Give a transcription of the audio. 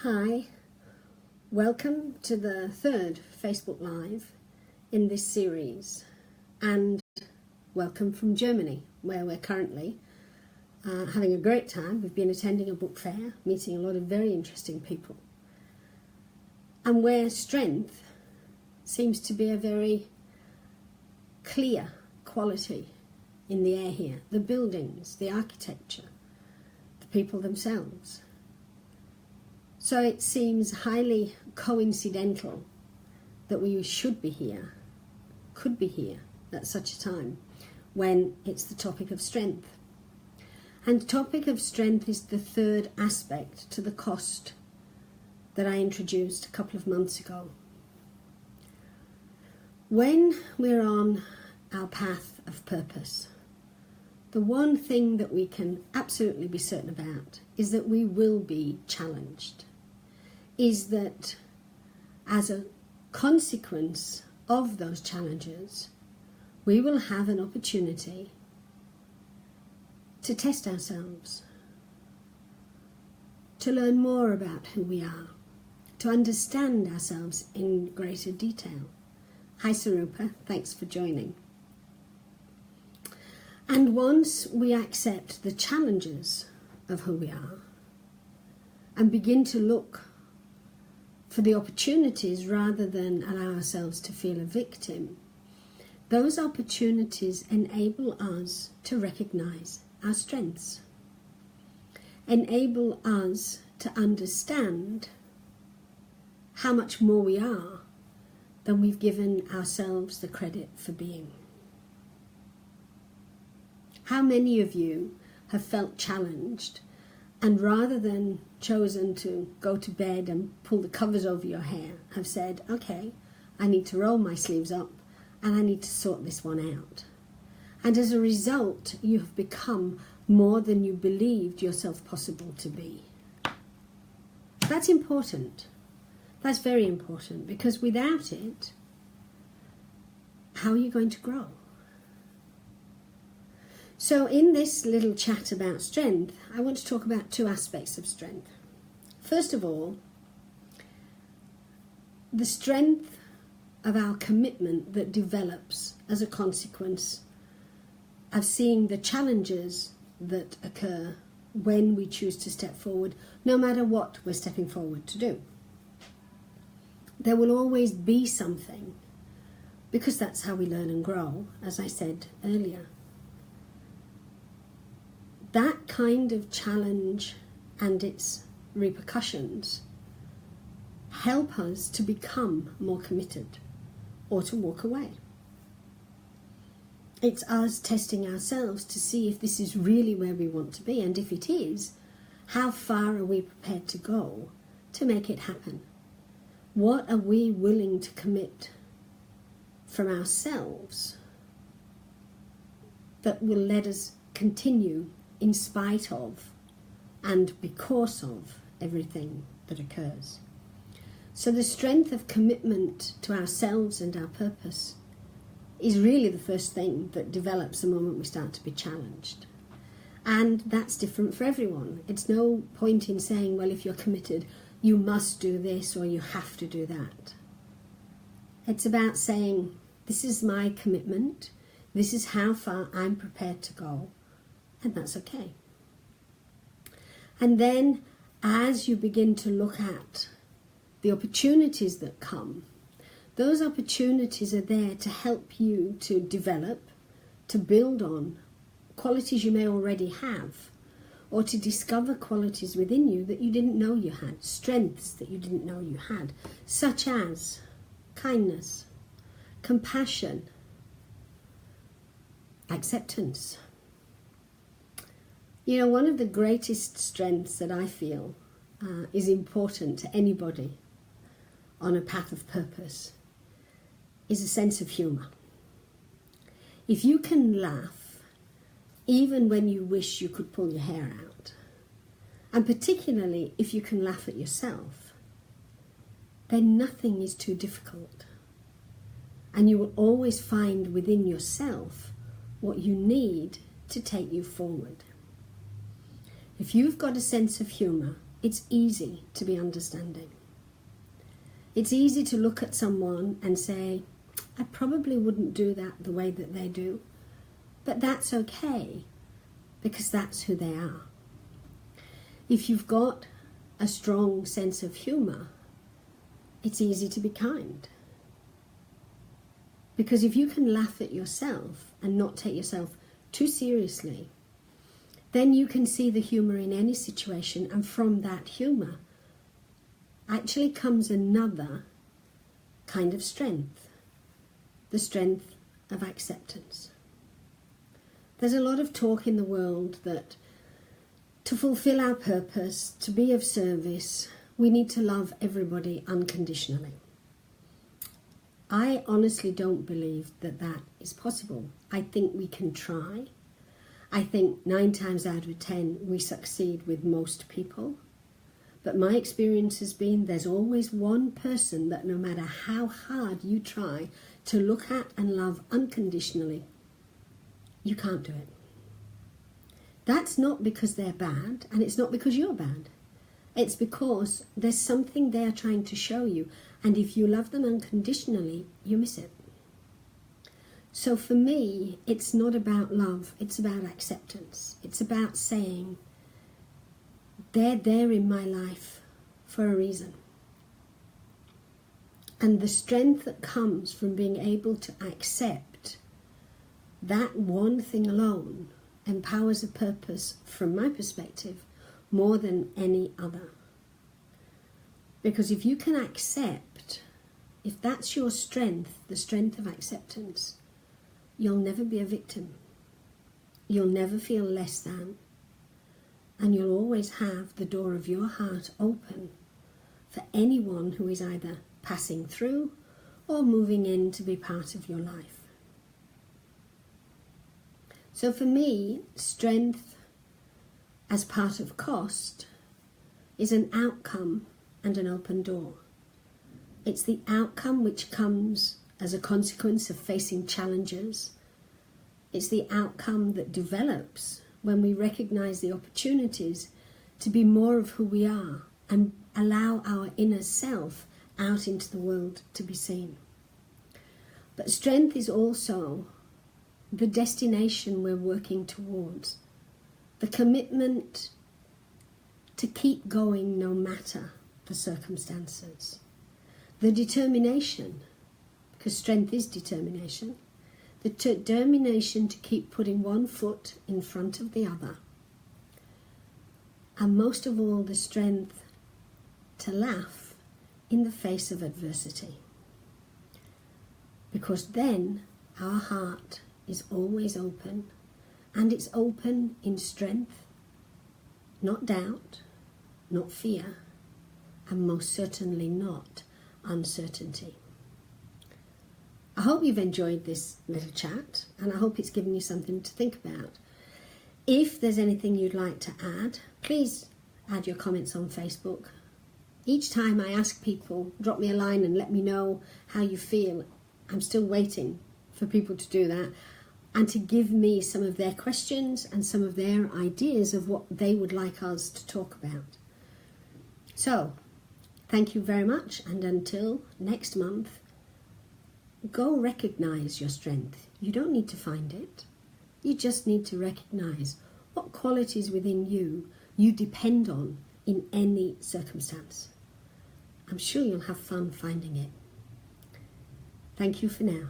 Hi, welcome to the third Facebook Live in this series, and welcome from Germany, where we're currently having a great time. We've been attending a book fair, meeting a lot of very interesting people, and where strength seems to be a very clear quality in the air here. The buildings, the architecture, the people themselves. So it seems highly coincidental that we should be here, could be here at such a time when it's the topic of strength. And the topic of strength is the third aspect to the cost that I introduced a couple of months ago. When we're on our path of purpose, the one thing that we can absolutely be certain about is that we will be challenged. Is that as a consequence of those challenges, we will have an opportunity to test ourselves, to learn more about who we are, to understand ourselves in greater detail. Hi Sarupa, thanks for joining. And once we accept the challenges of who we are and begin to look for the opportunities rather than allow ourselves to feel a victim, those opportunities enable us to recognize our strengths, enable us to understand how much more we are than we've given ourselves the credit for being. How many of you have felt challenged and rather than chosen to go to bed and pull the covers over your hair, have said, okay, I need to roll my sleeves up and I need to sort this one out. And as a result, you have become more than you believed yourself possible to be. That's important. That's very important, because without it, how are you going to grow? So in this little chat about strength, I want to talk about two aspects of strength. First of all, the strength of our commitment that develops as a consequence of seeing the challenges that occur when we choose to step forward, no matter what we're stepping forward to do. There will always be something, because that's how we learn and grow, as I said earlier. That kind of challenge and its repercussions help us to become more committed or to walk away. It's us testing ourselves to see if this is really where we want to be, and if it is, how far are we prepared to go to make it happen? What are we willing to commit from ourselves that will let us continue in spite of and because of everything that occurs? So the strength of commitment to ourselves and our purpose is really the first thing that develops the moment we start to be challenged. And that's different for everyone. It's no point in saying, well, if you're committed, you must do this or you have to do that. It's about saying, this is my commitment, this is how far I'm prepared to go, and that's okay. And then as you begin to look at the opportunities that come, those opportunities are there to help you to develop, to build on qualities you may already have, or to discover qualities within you that you didn't know you had, strengths that you didn't know you had, such as kindness, compassion, acceptance. You know, one of the greatest strengths that I feel is important to anybody on a path of purpose is a sense of humour. If you can laugh even when you wish you could pull your hair out, and particularly if you can laugh at yourself, then nothing is too difficult. And you will always find within yourself what you need to take you forward. If you've got a sense of humour, it's easy to be understanding. It's easy to look at someone and say, I probably wouldn't do that the way that they do, but that's okay, because that's who they are. If you've got a strong sense of humour, it's easy to be kind. Because if you can laugh at yourself and not take yourself too seriously, then you can see the humour in any situation, and from that humour actually comes another kind of strength, the strength of acceptance. There's a lot of talk in the world that to fulfill our purpose, to be of service, we need to love everybody unconditionally. I honestly don't believe that that is possible. I think we can try. I think 9 times out of 10 we succeed with most people. But my experience has been there's always one person that no matter how hard you try to look at and love unconditionally, you can't do it. That's not because they're bad, and it's not because you're bad. It's because there's something they're trying to show you, and if you love them unconditionally, you miss it. So for me, it's not about love, it's about acceptance. It's about saying, they're there in my life for a reason. And the strength that comes from being able to accept that one thing alone empowers a purpose, from my perspective, more than any other. Because if you can accept, if that's your strength, the strength of acceptance, you'll never be a victim. You'll never feel less than. And you'll always have the door of your heart open for anyone who is either passing through or moving in to be part of your life. So for me, strength as part of cost is an outcome and an open door. It's the outcome which comes as a consequence of facing challenges. It's the outcome that develops when we recognize the opportunities to be more of who we are and allow our inner self out into the world to be seen. But strength is also the destination we're working towards, the commitment to keep going no matter the circumstances, the determination, because strength is determination, the determination to keep putting one foot in front of the other, and most of all, the strength to laugh in the face of adversity. Because then our heart is always open, and it's open in strength, not doubt, not fear, and most certainly not uncertainty. I hope you've enjoyed this little chat, and I hope it's given you something to think about. If there's anything you'd like to add, please add your comments on Facebook. Each time I ask people, drop me a line and let me know how you feel. I'm still waiting for people to do that and to give me some of their questions and some of their ideas of what they would like us to talk about. So, thank you very much, and until next month, go recognize your strength. You don't need to find it. You just need to recognize what qualities within you depend on in any circumstance. I'm sure you'll have fun finding it. Thank you for now.